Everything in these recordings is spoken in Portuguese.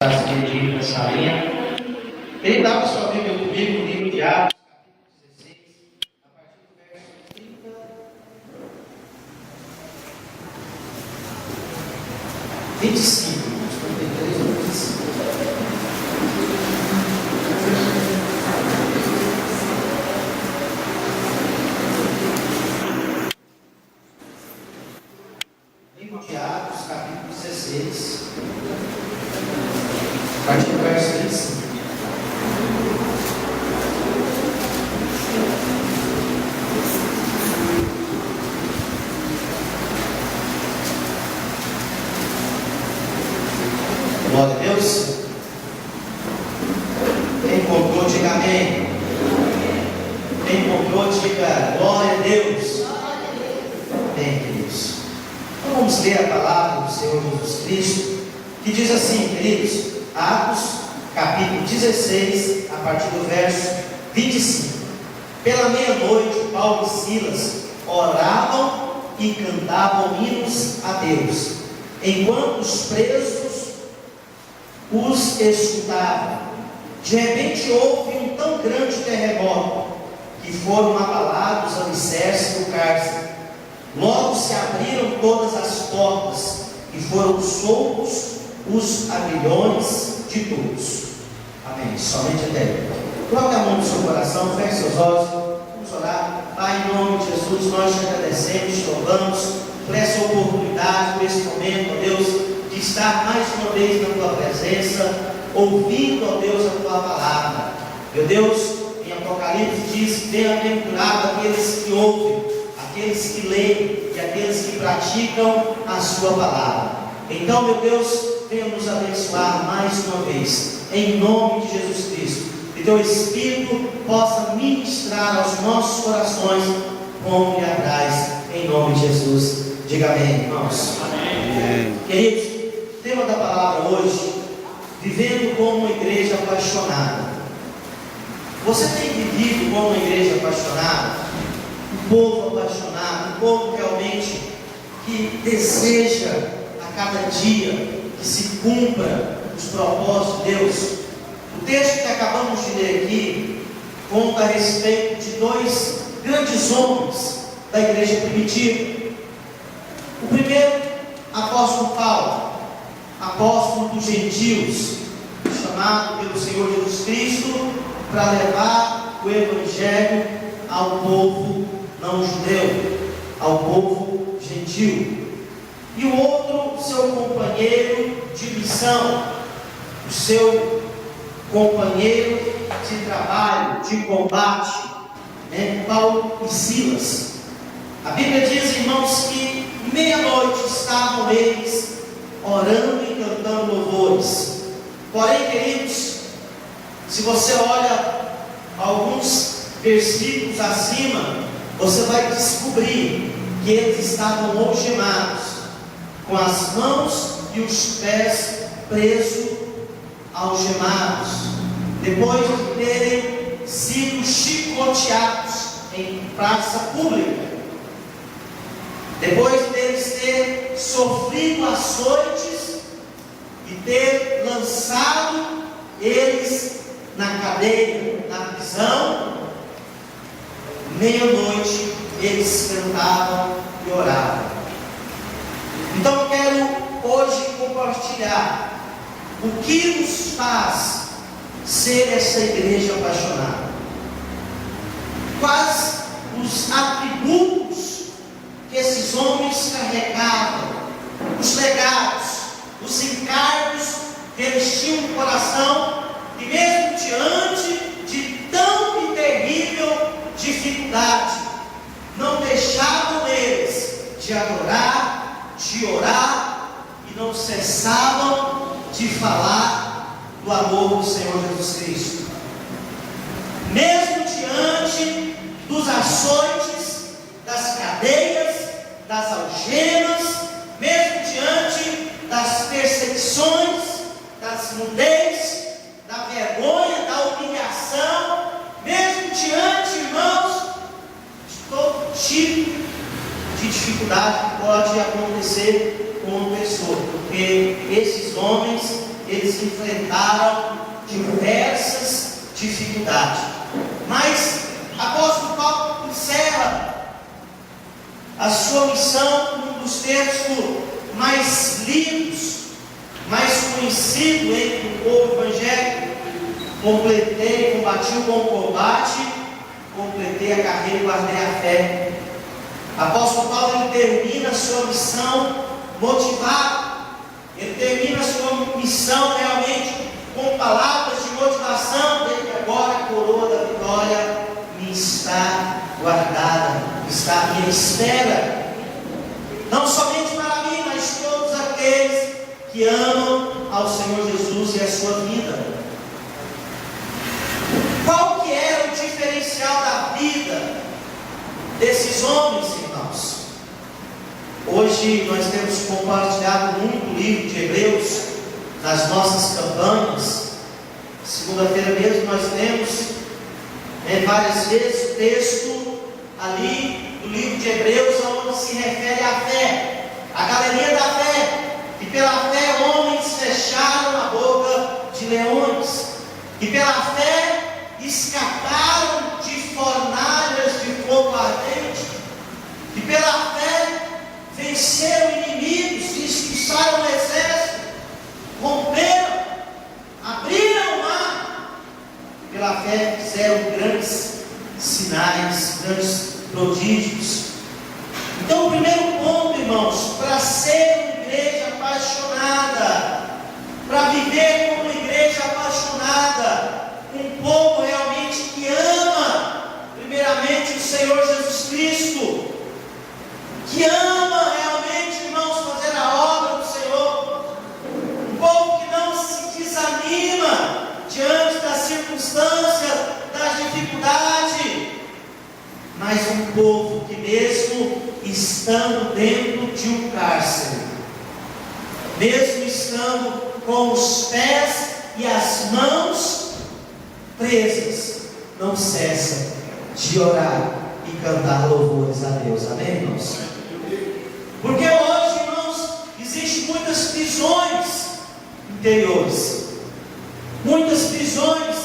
Dirigindo nessa linha. Ele dá a sua Bíblia comigo no livro de Atos, capítulo 16, a partir do verso 30. 25. 33 ou 25. Livro de Atos, capítulo 16. A partir do verso 25. Glória a Deus. Quem encontrou, diga amém. Quem encontrou, diga glória a Deus. Amém, queridos. Então vamos ler a palavra do Senhor Jesus Cristo, que diz assim, queridos, Atos, capítulo 16, a partir do verso 25. Pela meia-noite, Paulo e Silas oravam e cantavam hinos a Deus, enquanto os presos os escutavam. De repente houve um tão grande terremoto, que foram abalados os alicerces do cárcere. Logo se abriram todas as portas, e foram soltos os aguilhões de todos. Amém. Somente até aí. Coloque a mão no seu coração, feche seus olhos, vamos orar. Pai, em nome de Jesus, nós te agradecemos, te louvamos por essa oportunidade, por esse momento, ó Deus, de estar mais uma vez na tua presença, ouvindo, ó Deus, a tua palavra. Meu Deus, em Apocalipse diz: bem-aventurado aqueles que ouvem, aqueles que leem e aqueles que praticam a sua palavra. Então, meu Deus, venha nos abençoar mais uma vez, em nome de Jesus Cristo, que teu Espírito possa ministrar aos nossos corações como lhe apraz, em nome de Jesus. Diga amém, irmãos. Amém. Queridos, o tema da palavra hoje: vivendo como uma igreja apaixonada. Você tem vivido como uma igreja apaixonada? Um povo apaixonado, um povo realmente que deseja a cada dia que se cumpra os propósitos de Deus. O texto que acabamos de ler aqui conta a respeito de dois grandes homens da igreja primitiva. O primeiro, apóstolo Paulo, apóstolo dos gentios, chamado pelo Senhor Jesus Cristo para levar o evangelho ao povo não judeu, ao povo gentil. E o outro, seu companheiro de missão, o seu companheiro de trabalho, de combate, Paulo e Silas. A Bíblia diz, irmãos, que meia-noite estavam eles orando e cantando louvores. Porém, queridos, se você olha alguns versículos acima, você vai descobrir que eles estavam algemados, com as mãos e os pés presos, algemados, depois de terem sido chicoteados em praça pública, depois deles ter sofrido açoites e ter lançado eles na cadeia, na prisão. Meia-noite eles cantavam e oravam. Então eu quero hoje compartilhar o que nos faz ser essa igreja apaixonada. Quais os atributos que esses homens carregavam, os legados, os encargos que eles tinham no coração, e mesmo diante de tão terrível dificuldade, não deixavam eles de adorar, de orar, e não cessavam de falar do amor do Senhor Jesus Cristo. Mesmo diante dos açoites, das cadeias, das algemas, mesmo diante das perseguições, das nudez, da vergonha, da humilhação, mesmo diante, irmãos, de todo tipo de dificuldade que pode acontecer com uma pessoa, porque esses homens, eles enfrentaram diversas dificuldades. Mas apóstolo Paulo encerra a sua missão num dos textos mais lidos, mais conhecido entre o povo evangélico: combati o bom combate, completei a carreira e guardei a fé. Apóstolo Paulo, ele termina a sua missão motivado, ele termina a sua missão realmente com palavras de motivação, de que agora a coroa da vitória me está guardada, está à minha espera, não somente para mim, mas todos aqueles que amam ao Senhor Jesus e a sua vida. Qual que era o diferencial da vida desses homens, irmãos? Hoje nós temos compartilhado muito o livro de Hebreus nas nossas campanhas. Segunda-feira mesmo nós temos várias vezes o texto ali do livro de Hebreus, onde se refere à fé, a galeria da fé, e pela fé homens fecharam a boca de leões, e pela fé escaparam de fornalhas de fogo ardente, e pela fé venceram inimigos e expulsaram o exército, romperam, abriram o mar, pela fé fizeram grandes sinais, grandes prodígios. Então, o primeiro ponto, irmãos, para ser uma igreja apaixonada, para viver como uma igreja apaixonada, um povo realmente que ama, primeiramente, o Senhor Jesus Cristo, que ama realmente, irmãos, fazer a obra do Senhor, um povo que não se desanima diante das circunstâncias, das dificuldades, mas um povo que mesmo estando dentro de um cárcere, mesmo estando com os pés e as mãos presas, não cessa de orar e cantar louvores a Deus. Amém, irmãos? Porque hoje, irmãos, existem muitas prisões interiores, muitas prisões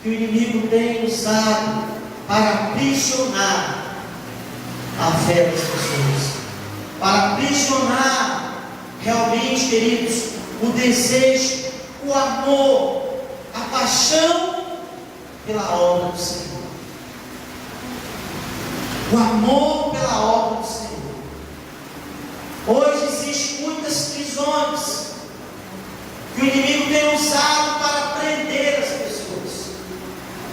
que o inimigo tem usado para aprisionar a fé das pessoas, para aprisionar realmente, queridos, o desejo, o amor, a paixão pela obra do Senhor, o amor pela obra do Senhor. Hoje existem muitas prisões que o inimigo tem usado para prender as pessoas.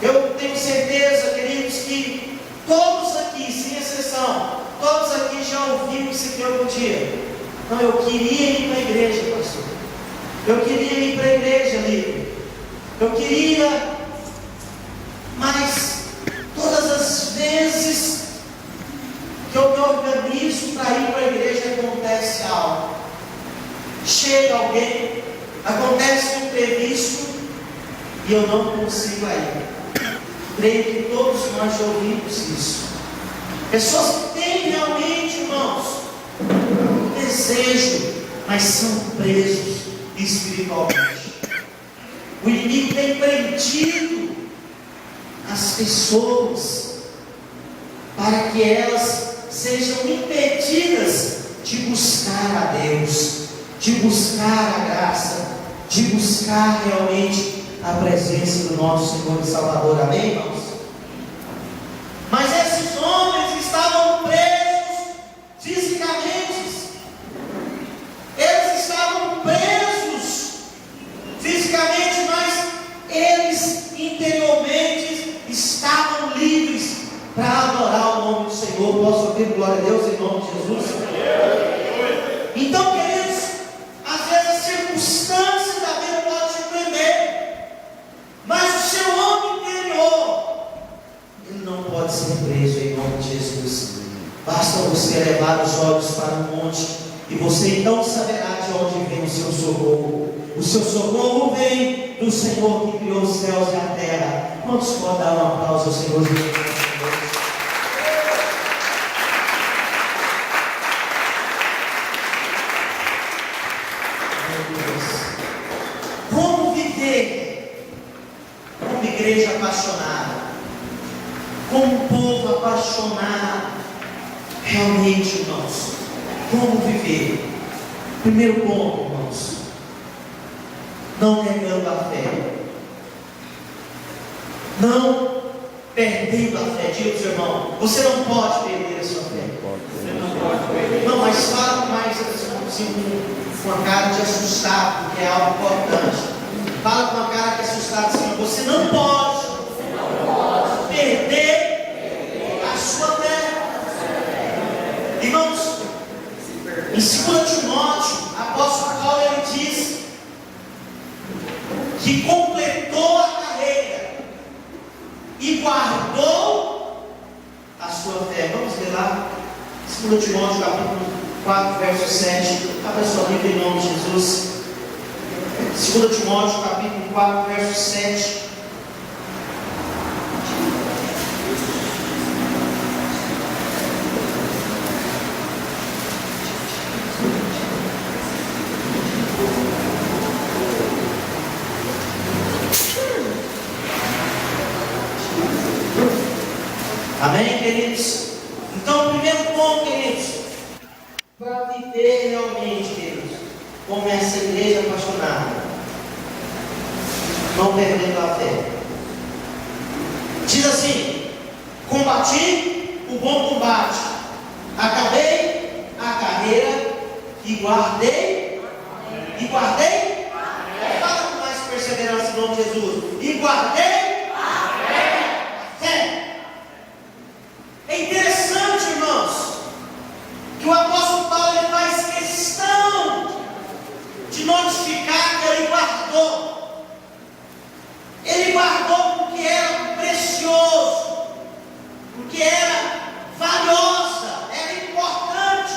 Eu tenho certeza, queridos, que todos aqui, sem exceção, todos aqui já ouviram isso aqui algum dia. Não, eu queria ir para a igreja, pastor. Eu queria ir para a igreja, líder. Eu queria, mas todas as vezes que eu me organizo para ir para a igreja, acontece algo. Chega alguém, acontece um imprevisto e eu não consigo ir. Creio que todos nós já ouvimos isso. Pessoas que têm realmente, irmãos, um desejo, mas são presos espiritualmente. O inimigo tem prendido as pessoas para que elas sejam impedidas de buscar a Deus, de buscar a graça, de buscar realmente a presença do nosso Senhor e Salvador. Amém, irmãos? Mas esses homens estavam presos fisicamente, eles estavam presos fisicamente, mas eles interiormente estavam livres para adorar o nome do Senhor. Posso ouvir glória a Deus em nome de Jesus? Então, queridos, às vezes as circunstâncias da vida podem te prender, mas o seu homem interior, ele não pode ser preso em nome de Jesus. Basta você levar os olhos para o monte, e você então saberá de onde vem o seu socorro. O seu socorro vem do Senhor que criou os céus e a terra. Quantos podem dar um aplauso ao Senhor Jesus? igreja apaixonada, como um povo apaixonado, realmente, irmãos, como viver? Primeiro ponto, irmãos, não negando a fé, não perdendo a fé. Diga para o seu irmão, você não pode perder a sua fé. Não, mas fala mais assim, com uma cara de assustado, porque é algo importante. Fala com uma cara de assustado assim, você não pode perder a sua fé. Irmãos, em 2 Timóteo, o apóstolo Paulo ele diz que completou a carreira e guardou a sua fé. Vamos ler lá, 2 Timóteo capítulo 4, verso 7. Abra sua Bíblia em nome de Jesus. 2 Timóteo capítulo 4, verso 7. Amém, queridos? Então, o primeiro ponto, queridos, para viver realmente, queridos, como essa igreja apaixonada, não perdendo a fé. Diz assim: combati o bom combate, acabei a carreira e guardei. Fala com mais perseverança em nome de Jesus. E guardei a fé. É interessante, irmãos, que o apóstolo Paulo ele faz questão de notificar que ele guardou. Ele guardou porque era precioso, porque era valiosa, era importante.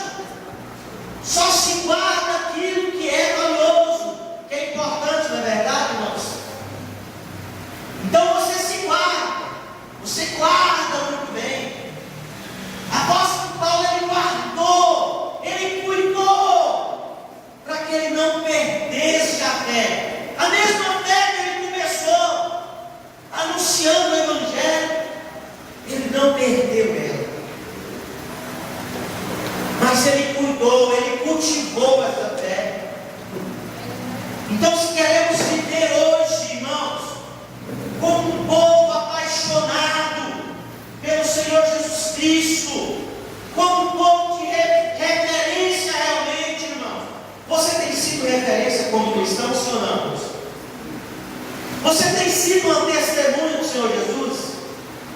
Só se guarda aquilo que é valioso, que é importante, não é verdade, irmãos? Então você guarda muito bem. Apóstolo Paulo ele guardou, ele cuidou, para que ele não perdesse a fé. A mesma fé que ele começou anunciando o Evangelho, ele não perdeu ela, mas ele cuidou, ele cultivou essa fé. Então, se queremos viver hoje, irmãos, como um povo apaixonado pelo Senhor Jesus Cristo, como um povo de referência realmente, irmão. Você tem sido referência como cristão, sim ou não? Você tem sido uma testemunha do Senhor Jesus?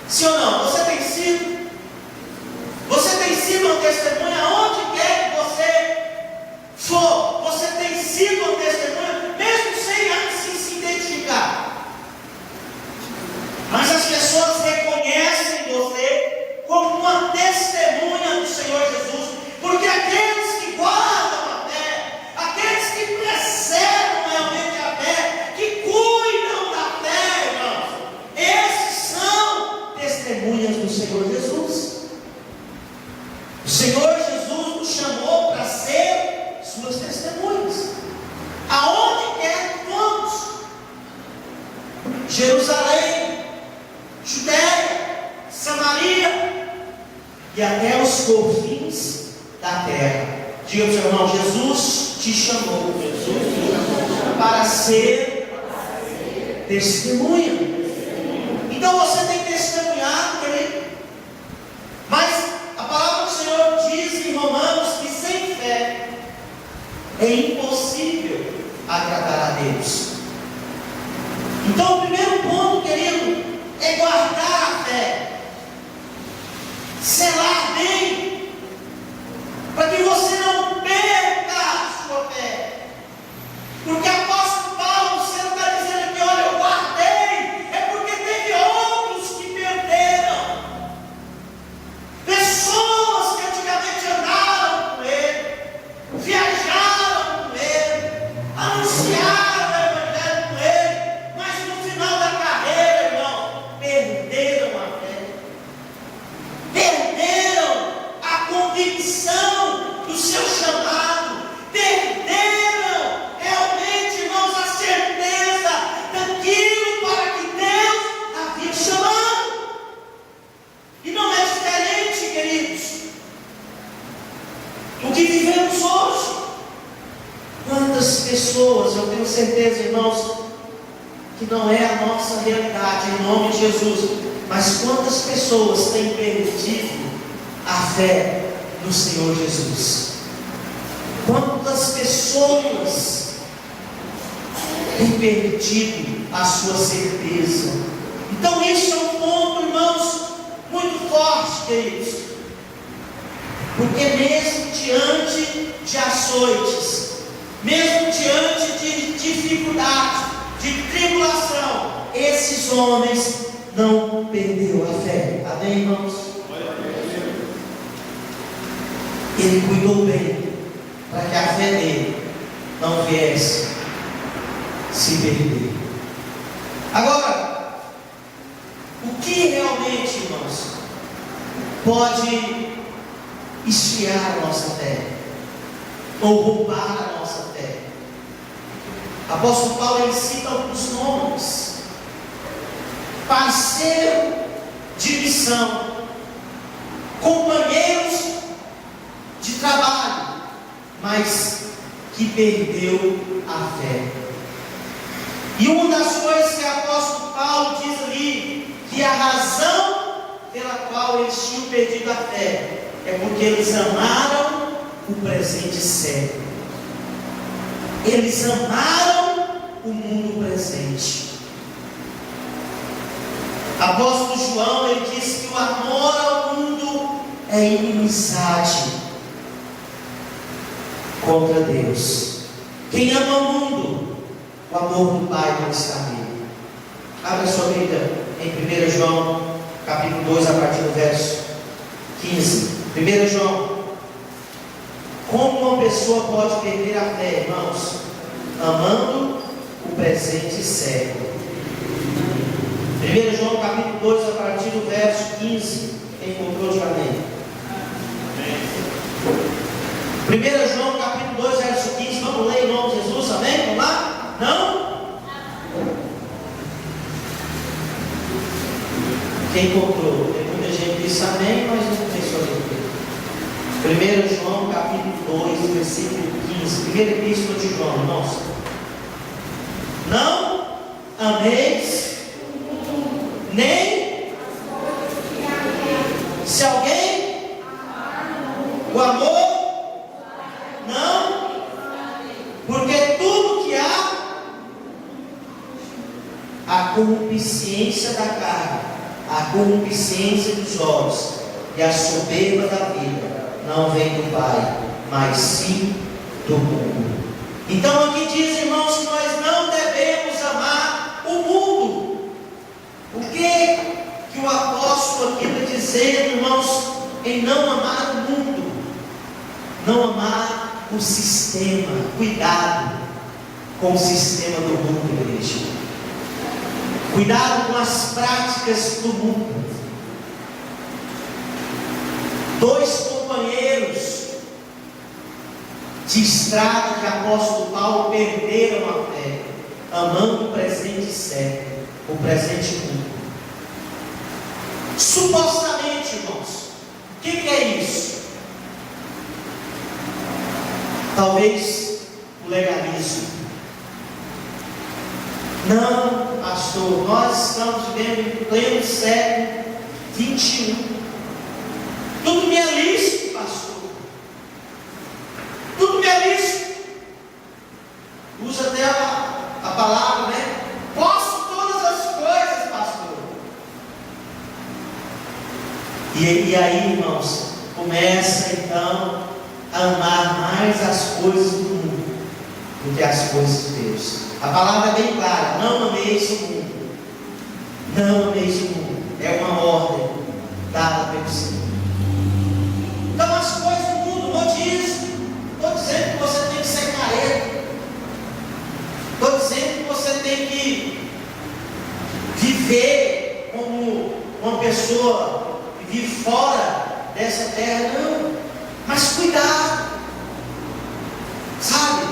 Sim ou não? Você tem sido? Você tem sido uma testemunha aonde quer que você for? Você tem sido uma testemunha, mesmo sem assim se identificar. Mas as pessoas reconhecem você como uma testemunha do Senhor Jesus, porque aqueles que guardam a fé, aqueles que preservam realmente a fé, que cuidam da fé, irmãos, esses são testemunhas do Senhor Jesus. O Senhor Jesus nos chamou para ser suas testemunhas, aonde quer que vamos. Jerusalém, Judéia, Samaria e até os confins da terra. Diga para o seu irmão: Jesus te chamou para ser testemunha. Então você tem testemunhado, querido. Mas a palavra do Senhor diz em Romanos que sem fé é impossível agradar a Deus. Então o primeiro ponto, querido, é guardar a fé, selar bem, para que você não perca a sua fé. Porque o apóstolo Paulo, você não está dizendo aqui: olha, eu guardei, é porque teve outros que perderam, pessoas que antigamente andaram com ele, viajaram com ele, anunciaram o o que vivemos hoje. Quantas pessoas, eu tenho certeza, irmãos, que não é a nossa realidade, em nome de Jesus, mas quantas pessoas têm perdido a fé no Senhor Jesus? Quantas pessoas têm perdido a sua certeza? Então isso é um ponto, irmãos, muito forte, queridos, porque mesmo diante de açoites, mesmo diante de dificuldade, de tribulação, esses homens não perderam a fé. Amém, irmãos? Ele cuidou bem para que a fé dele não viesse se perder. Agora, o que realmente, irmãos, pode esfriar a nossa fé ou roubar a nossa fé? Apóstolo Paulo, ele cita alguns nomes: parceiro de missão, companheiros de trabalho, mas que perdeu a fé. E uma das coisas que o apóstolo Paulo diz ali, que a razão pela qual eles tinham perdido a fé é porque eles amaram o presente século. Eles amaram o mundo presente. Apóstolo João, ele diz que o amor ao mundo é inimizade contra Deus. Quem ama o mundo, o amor do Pai não está nele. Abra sua Bíblia em 1 João, capítulo 2, a partir do verso 15. 1 João. Como uma pessoa pode perder a fé, irmãos? Amando o presente século. 1 João capítulo 2, a partir do verso 15. Quem encontrou, diga amém. 1 João capítulo 2, verso 15. Vamos ler em nome de Jesus, amém? Vamos lá? Não? Quem encontrou? Tem muita gente que disse amém, mas não pensou em 1 João capítulo 2, versículo 15. Primeira epístola de João, irmãos. Não ameis nem se alguém o amor não, porque tudo que há, a concupiscência da carne, a concupiscência dos olhos e a soberba da vida não vem do Pai, mas sim do mundo. Então aqui diz, irmãos, que nós não devemos amar o mundo. O que o apóstolo aqui está dizendo, irmãos, em não amar o mundo? Não amar o sistema. Cuidado com o sistema do mundo, igreja. Cuidado com as práticas do mundo. Dois companheiros de estrada que o apóstolo Paulo perderam a fé, amando o presente século, o presente mundo. Supostamente, irmãos, o que é isso? Talvez o legalismo. Não, pastor, nós estamos vivendo em pleno século 21. Tudo me é lícito, pastor. Tudo me é lícito. Usa até a palavra, né? Posso todas as coisas, pastor. E aí, irmãos, começa então a amar mais as coisas do mundo do que as coisas de Deus. A palavra é bem clara: não ameis o mundo. Não ameis o mundo. É uma ordem dada pelo Senhor. Então as coisas do mundo não dizem. Estou dizendo que você tem que ser careta. Estou dizendo que você tem que viver como uma pessoa que vive fora dessa terra. Não. Mas cuidado. Sabe?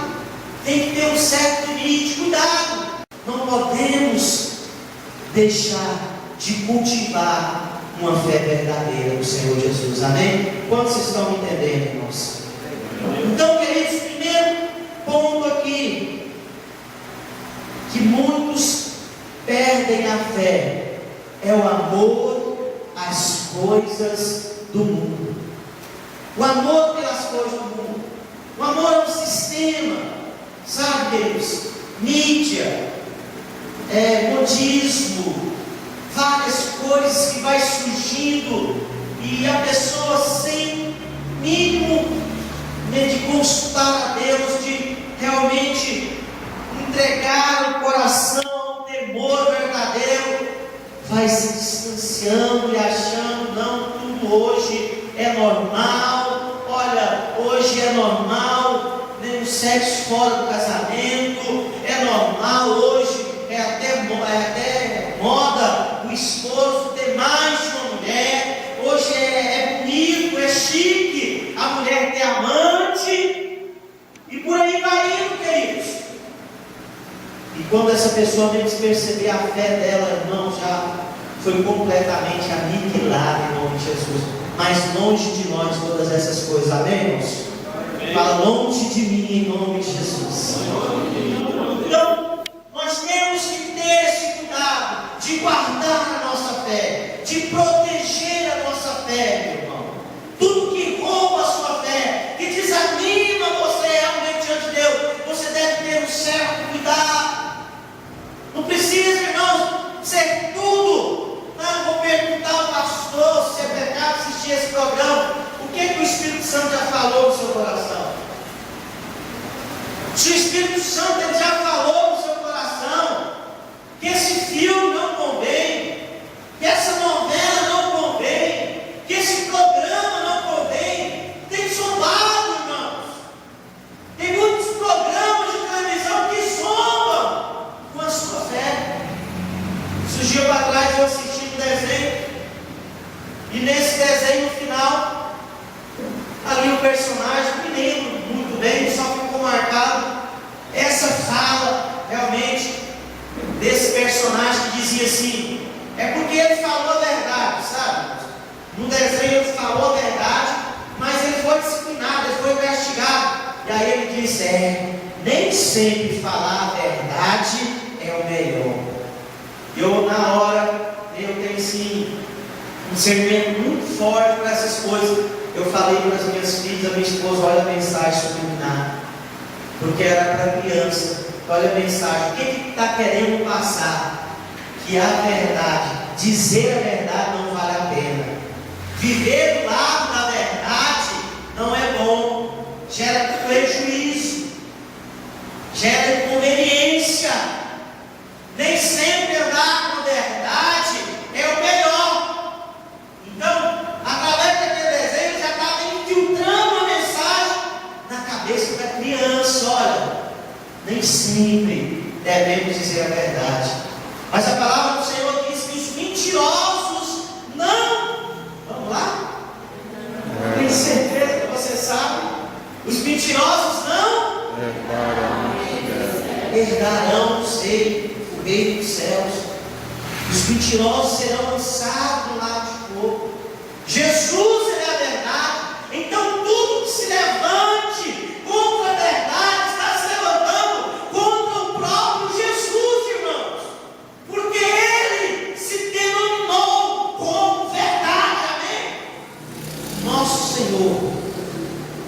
Tem que ter um certo limite. Cuidado. Não podemos deixar de cultivar uma fé verdadeira do Senhor Jesus. Amém? Quantos estão me entendendo, irmãos? perdem a fé é o amor às coisas do mundo. O amor pelas coisas do mundo. O amor ao sistema, sabe, Deus? Mídia, modismo, várias coisas que vai surgindo e a pessoa sem mínimo de consultar a Deus, de realmente entregar o coração ao temor verdadeiro, vai se distanciando e achando, não, tudo hoje é normal. Olha, hoje é normal, né, o sexo fora do casamento, é normal hoje, é até moda o esposo ter mais de uma mulher, hoje é bonito, é chique a mulher ter amante, e por aí vai indo, queridos. E quando essa pessoa menos perceber, a fé dela, irmão, já foi completamente aniquilada em nome de Jesus. Mas longe de nós todas essas coisas, amém, irmãos? Fala, longe de mim em nome de Jesus. Então, nós temos que ter esse cuidado de guardar a nossa fé, de proteger a nossa fé, meu irmão. Tudo que rouba a sua fé, que desanima você realmente diante de Deus, você deve ter um certo cuidado. Não precisa, irmãos, ser tudo. Não vou perguntar ao pastor se é pecado assistir esse programa. O que o Espírito Santo já falou no seu coração? Se o Espírito Santo ele já falou no seu coração que esse filme não convém, que essa novela não convém, que esse programa não convém, tem zombado, irmãos. Tem muitos programas de televisão que zombam com a sua fé. Surgiu para trás eu assisti um desenho, e nesse desenho no final, ali o personagem, não me lembro muito bem, só ficou marcado essa fala realmente desse personagem que dizia assim: é porque ele falou a verdade, sabe? No desenho ele falou a verdade, mas ele foi disciplinado, ele foi castigado. E aí ele disse: nem sempre falar a verdade é o melhor. Eu, na hora, eu tenho sim um discernimento muito forte para essas coisas. Eu falei para as minhas filhas, a minha esposa: olha a mensagem subliminar, porque era para criança. Olha a mensagem, o que está querendo passar? Que a verdade, dizer a verdade não vale a pena. Viver do lado da verdade não é bom, gera prejuízo, gera inconveniência. Nem sempre andar com a verdade é o melhor. Então, através daquele desenho, já estava infiltrando a mensagem na cabeça da criança. Olha, nem sempre devemos dizer a verdade, mas a palavra do Senhor diz que os mentirosos não. Vamos lá? Tenho certeza que você sabe. Os mentirosos não herdarão o reino dos céus. Os mentirosos serão lançados no lago de fogo. Jesus é a verdade. Então tudo que se levante contra a verdade está se levantando contra o próprio Jesus, irmãos, porque Ele se denominou como verdade, amém? Nosso Senhor,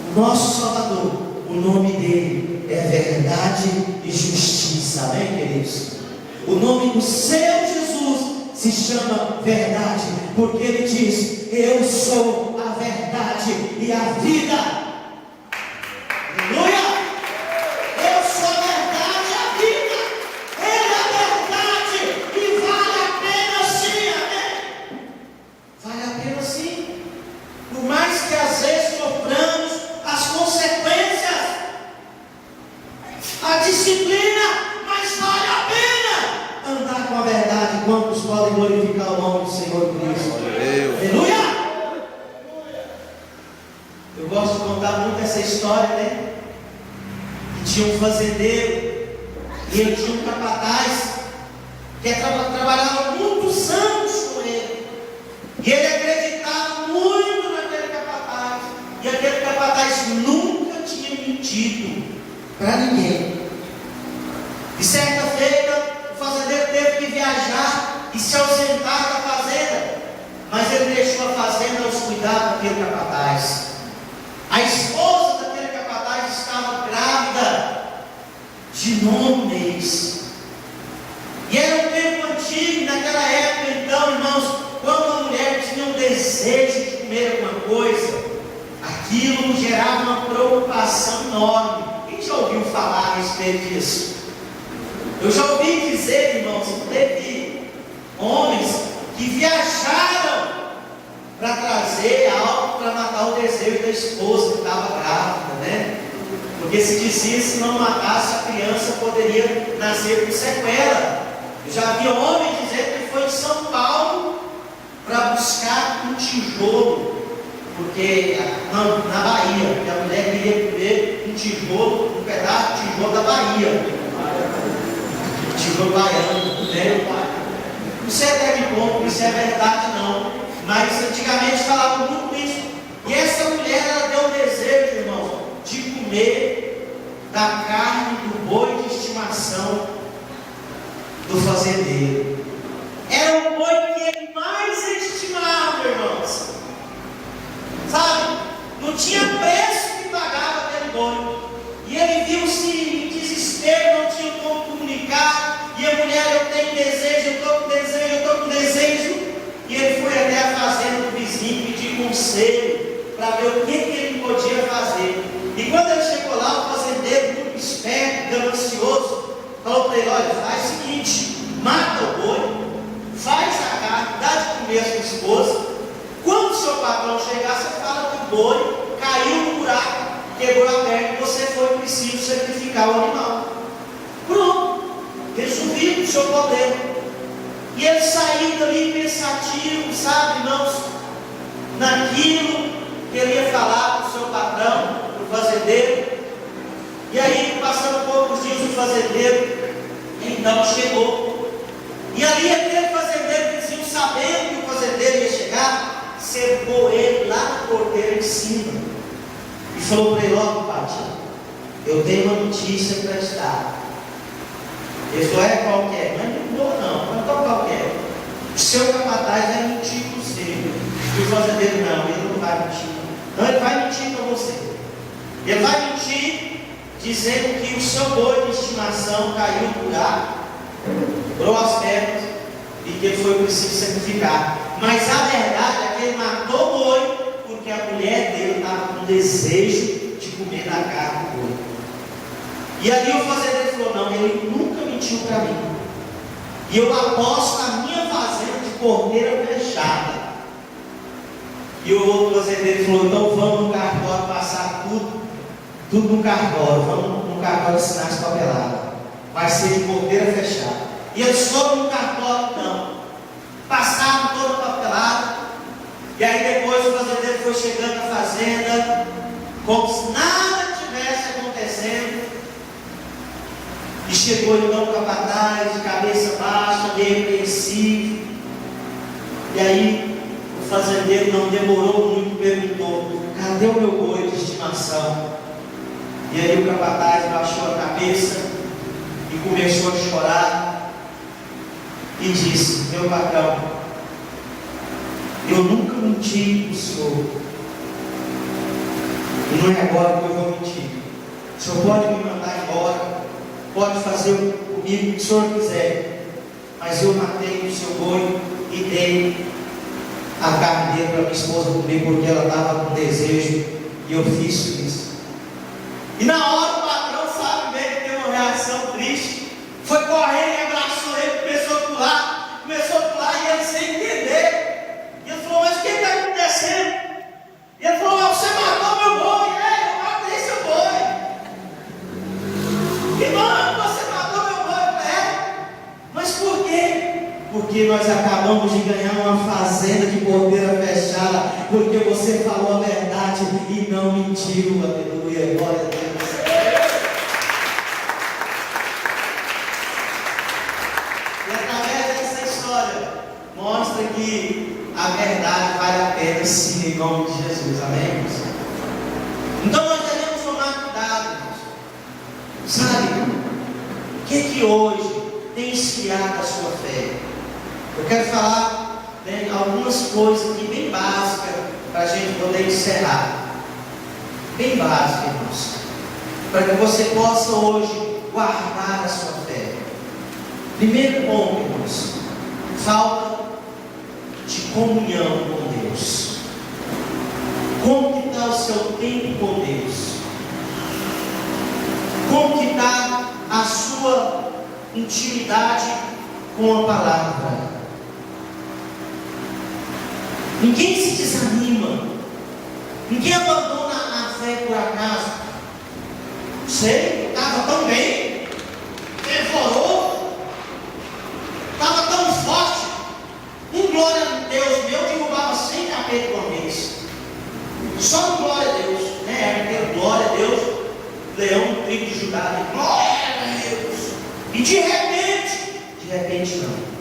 o nosso Salvador, o nome dele é verdade e justiça, amém, queridos? O nome do seu Jesus se chama verdade, porque ele diz: eu sou a verdade e a vida. Aleluia! Eu sou a verdade e a vida. Ele é a verdade e vale a pena sim, amém? Vale a pena sim. Por mais que às vezes soframos as consequências, a disciplina, mas vale a pena andar com a verdade. Quantos podem glorificar o nome do Senhor Cristo? Aleluia! Eu gosto de contar muito essa história, né? Que tinha um fazendeiro e ele tinha um capataz que trabalhava muitos anos com ele, e ele acreditava muito naquele capataz, e aquele capataz nunca tinha mentido para ninguém. E certa feita, o fazendeiro teve que viajar e se ausentar da fazenda, mas ele deixou a fazenda aos cuidados daquele capataz. A esposa daquele capataz estava grávida de 9 meses. E era um tempo antigo, naquela época então, irmãos, quando a mulher tinha um desejo de comer alguma coisa, aquilo gerava uma preocupação enorme. Quem já ouviu falar a respeito disso? Eu já ouvi dizer, irmãos, que teve homens que viajaram para trazer algo para matar o desejo da esposa que estava grávida, né? Porque se dizia, se não matasse a criança, poderia nascer com sequela. Eu já vi homem dizer que foi em São Paulo para buscar um tijolo, porque na Bahia, porque a mulher queria comer um tijolo, um pedaço de tijolo da Bahia, tijolo baiano, né? Não sei até que ponto isso é verdade não, mas antigamente falava muito isso. E essa mulher, ela deu o desejo, irmão, de comer da carne do boi de estimação do fazendeiro. Era o boi que ele mais estimava, irmãos. Sabe? Não tinha preço que pagava aquele boi. E ele viu-se em desespero, não tinha como comunicar. E a mulher, eu tenho desejo, eu estou com desejo, eu estou com desejo. E ele foi até a fazenda do vizinho pedir conselho para ver o que ele podia fazer. E quando ele chegou lá, o fazendeiro, muito esperto, ganancioso, falou para ele: olha, faz o seguinte, mata o boi, faz a carne, dá de comer a sua esposa. Quando o seu patrão chegar, você fala que o boi caiu no buraco, quebrou a perna e você foi preciso sacrificar o animal. Pronto, resolvido o seu poder. E ele saiu dali pensativo, sabe, irmãos, naquilo que ele ia falar para o seu patrão, para o fazendeiro. E aí, passando poucos dias, o fazendeiro então chegou. E ali aquele fazendeiro, vizinho, sabendo que o fazendeiro ia chegar, cercou ele lá na porteira de cima e falou para ele: ó, compadre, eu tenho uma notícia para te dar. Ele falou: é qualquer? Não é muito boa não, não é tão qualquer. O seu capataz vai mentir com você. E o fazendeiro: não, ele não vai mentir. Não, ele vai mentir com você. Ele vai mentir dizendo que o seu boi de estimação caiu no buraco, quebrou as pernas e que ele foi preciso sacrificar. Mas a verdade é que ele matou o boi porque a mulher dele estava com desejo de comer da carne do boi. E ali o fazendeiro falou: não, ele nunca mentiu para mim. E eu aposto na minha fazenda de porteira fechada. E o outro fazendeiro falou: então vamos no cartório passar tudo no cartório. Vamos no cartório assinar essa papelada. Vai ser de porteira fechada. E eles foram no cartório então. Passaram toda a papelada. E aí depois o fazendeiro foi chegando na fazenda, como se nada tivesse acontecendo. E chegou então o capataz, de cabeça baixa, meio apreensivo. E aí o fazendeiro não demorou muito, perguntou: cadê o meu boi de estimação? E aí o capataz baixou a cabeça e começou a chorar e disse: meu patrão, eu nunca menti para o senhor, e não é agora que eu vou mentir. O senhor pode me mandar embora, pode fazer comigo o que o senhor quiser, mas eu matei o seu boi e dei a carne dele para minha esposa comer, porque ela estava com desejo, e eu fiz isso. E na hora o patrão, sabe bem que teve uma reação triste, foi correndo e abraçou ele, começou a pular e ele sem entender. E ele falou: mas o que está acontecendo? E ele falou: você matou meu boi. Eu matei seu boi. Irmão, você matou meu boi. Mas por quê? Porque nós acabamos de ganhar uma fazenda de porteira fechada, porque você falou a verdade e não mentiu. Aleluia, glória a Deus. E através dessa história mostra que a verdade vale a pena, sim, em nome de Jesus. Amém? Então nós devemos tomar cuidado, irmãos. Sabe o que hoje tem esfriado a sua fé? Eu quero falar, né, algumas coisas aqui bem básicas para a gente poder encerrar. Bem básicas, irmãos. Para que você possa hoje guardar a sua fé. Primeiro ponto, irmãos. Falta de comunhão com Deus. Como que está o seu tempo com Deus? Como que está a sua intimidade com a palavra? Ninguém se desanima, ninguém abandona a fé por acaso. Sei, estava tão bem, devorou, estava tão forte. Um glória a Deus meu derrubava 100 capetas por mês. Só um glória a Deus, né? Porque glória a Deus, leão do trigo de Judá, glória a Deus. E de repente não.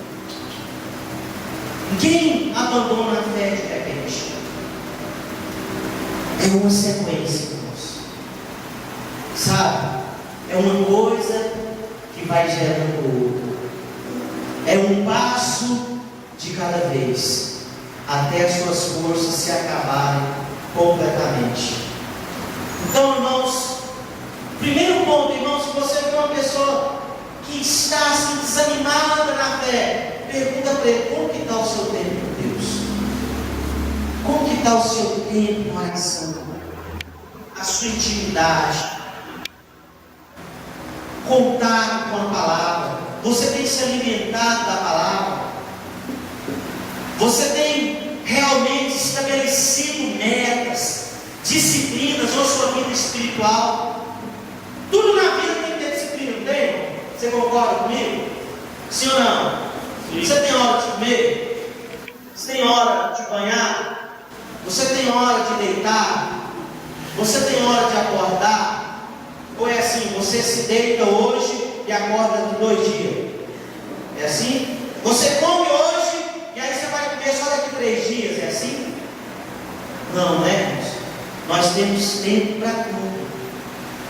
Ninguém abandona a fé de repente. É uma sequência, irmãos. Sabe? É uma coisa que vai gerando outra. É um passo de cada vez, até as suas forças se acabarem completamente. Então, irmãos, primeiro ponto, irmãos, se você for uma pessoa que está assim desanimada na fé, pergunta para ele: como que está o seu tempo com Deus? Como que está o seu tempo com a oração? A sua intimidade, contato com a palavra. Você tem se alimentado da palavra? Você tem realmente estabelecido metas, disciplinas na sua vida espiritual? Tudo na vida tem que ter disciplina, não tem? Você concorda comigo? Sim ou não? Sim. Você tem hora de comer? Você tem hora de banhar? Você tem hora de deitar? Você tem hora de acordar? Ou é assim, você se deita hoje e acorda daqui 2 dias? É assim? Você come hoje e aí você vai comer só daqui 3 dias? É assim? Não, né? Nós temos tempo para tudo.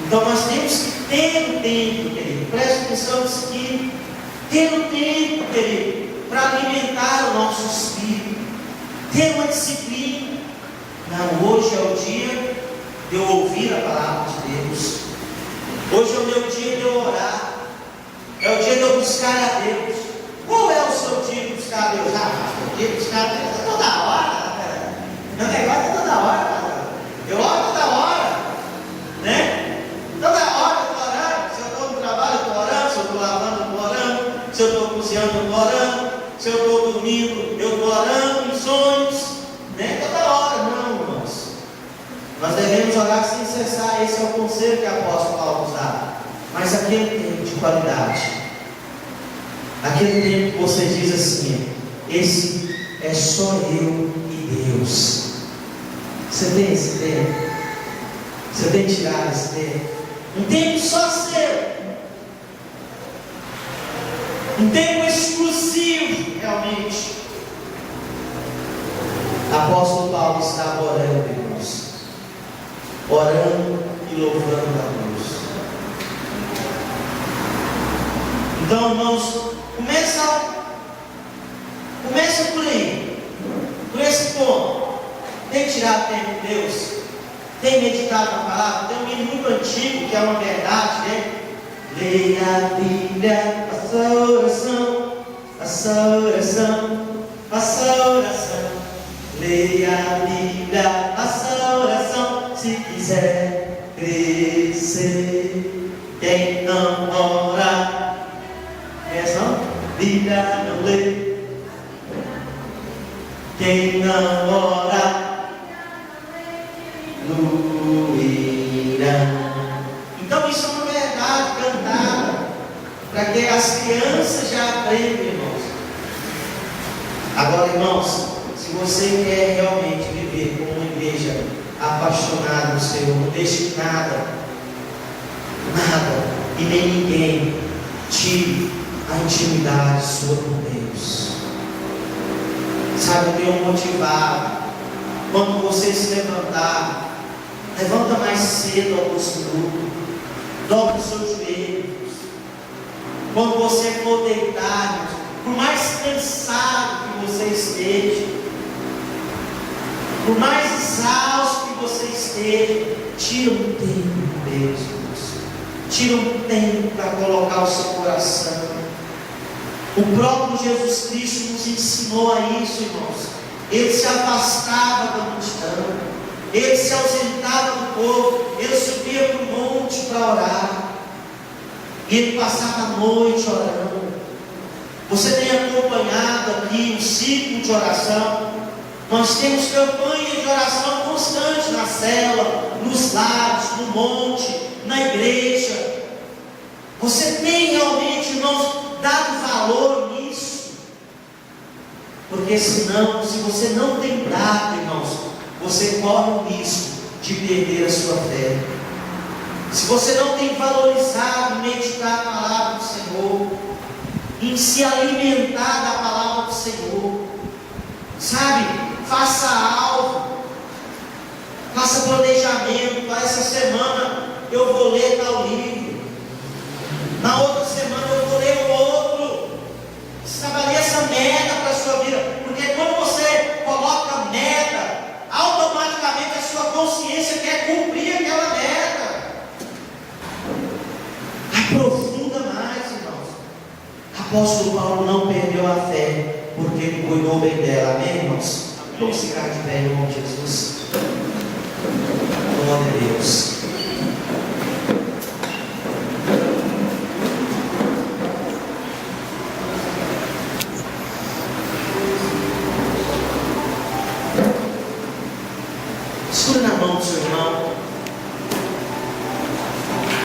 Então nós temos que ter o tempo, querido. Preste atenção nisso aqui. Ter o tempo, querido, para alimentar o nosso espírito. Ter uma disciplina. Não, hoje é o dia de eu ouvir a palavra de Deus. Hoje é o meu dia de eu orar. É o dia de eu buscar a Deus. Qual é o seu dia de buscar a Deus? O dia de buscar a Deus é toda hora. Meu negócio é toda hora. Eu oro toda hora, né? Toda hora eu estou orando. Se eu estou no trabalho, eu estou orando. Se eu estou lavando, eu estou orando. Se eu estou cozinhando, eu estou orando. Se eu estou dormindo, eu estou orando em sonhos, né? Toda hora, não, irmãos. Nós devemos orar sem cessar. Esse é o conselho que o apóstolo Paulo nos dá. Mas aquele tempo de qualidade, aquele tempo que você diz assim: esse é só eu e Deus. Você tem esse tempo? Você tem tirado esse tempo? Um tempo só seu. Um tempo exclusivo, realmente. Apóstolo Paulo estava orando, irmãos. Orando e louvando a Deus. Então, irmãos, começa por aí. Por esse ponto. Tem tirado tempo de Deus? Tem meditado na palavra? Tem um livro muito antigo que é uma verdade, né? Leia a Bíblia, faça oração, faça oração, faça oração. Leia a Bíblia, faça oração, se quiser crescer. Quem não ora, Bíblia não lê. Quem não ora, então isso é uma verdade cantada para que as crianças já aprendam, irmãos. Agora, irmãos, se você quer realmente viver como uma igreja apaixonada no Senhor, não deixe nada e nem ninguém tire a intimidade sua com Deus. Sabe, eu tenho motivado. Quando você se levantar, levanta mais cedo alguns minutos, dobre os seus joelhos. Quando você for deitar, por mais cansado que você esteja, por mais exausto que você esteja, tira um tempo com Deus, irmãos. Tira um tempo para colocar o seu coração. O próprio Jesus Cristo nos ensinou a isso, irmãos. Ele se afastava da multidão, ele se ausentava do povo, ele subia para o monte para orar, e ele passava a noite orando. Você tem acompanhado aqui um ciclo de oração. Nós temos campanha de oração constante na célula, nos lares, no monte, na igreja. Você tem realmente, irmãos, dado valor nisso? Porque senão, se você não tem dado, irmãos, você corre o risco de perder a sua fé. Se você não tem valorizado meditar a palavra do Senhor, em se alimentar da palavra do Senhor, sabe, faça algo, faça planejamento. Para essa semana eu vou ler tal livro, na outra semana eu vou ler o outro. Estabeleça meta para a sua vida, porque quando você coloca meta, automaticamente a sua consciência quer cumprir aquela meta. Aprofunda mais, irmãos. Apóstolo Paulo não perdeu a fé, porque ele cuidou bem dela. Amém, irmãos? Vamos ficar de pé em nome de Jesus. Glória a Deus. Segura na mão do seu irmão.